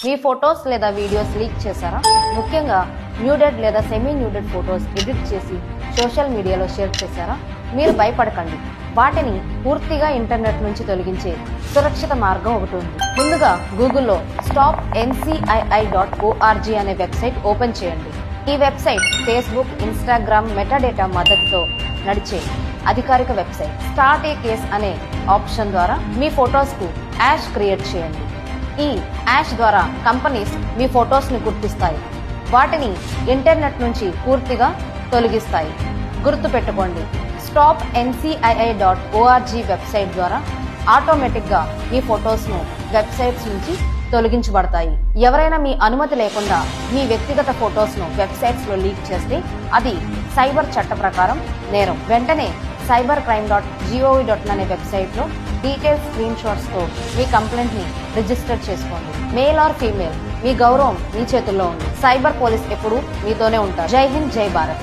మీ photos లేదా videos leak చేశారా? ముఖ్యంగా న్యూడెడ్ లేదా సెమీ న్యూడెడ్ ఫోటోస్ ఎడిట్ చేసి సోషల్ మీడియాలో షేర్ చేశారా? మీరు భయపడకండి. వాటిని పూర్తిగా ఇంటర్నెట్ నుంచి తొలగించే సురక్షిత మార్గం ఒకటి ఉంది. ముందుగా గూగుల్లో stopncii.org అనే వెబ్సైట్ ఓపెన్ చేయండి. ఈ వెబ్సైట్ ఫేస్బుక్, ఇన్స్టాగ్రామ్, మెటాడేటా మద్దతుతో నడిచే అధికారిక వెబ్సైట్. స్టార్ట్ ఏ కేస్ అనే ఆప్షన్ ద్వారా మీ ఫొటోస్ కు యాష్ క్రియేట్ చేయండి. ఈ యాష్ ద్వారా కంపెనీస్ మీ ఫొటోస్ ని గుర్తిస్తాయి, వాటిని ఇంటర్నెట్ నుంచి పూర్తిగా తొలగిస్తాయి. గుర్తు పెట్టుకోండి, stopncii.org వెబ్సైట్ ద్వారా ఆటోమేటిక్ గా మీ ఫొటోస్ ను వెబ్సైట్స్ నుంచి తొలగించబడతాయి. ఎవరైనా మీ అనుమతి లేకుండా మీ వ్యక్తిగత ఫొటోస్ ను వెబ్సైట్స్ లో లీక్ చేస్తే అది సైబర్ చట్ట ప్రకారం నేరం. వెంటనే cybercrime.gov.in అనే వెబ్సైట్ లో డీటెయిల్స్, స్క్రీన్ షాట్స్ తో మీ కంప్లైంట్ ని రిజిస్టర్ చేసుకోండి. మేల్ ఆర్ ఫీమేల్, మీ గౌరవం మీ చేతుల్లో ఉంది. సైబర్ పోలీస్ ఎప్పుడు మీతోనే ఉంటారు. జై హింద్, జై భారత్.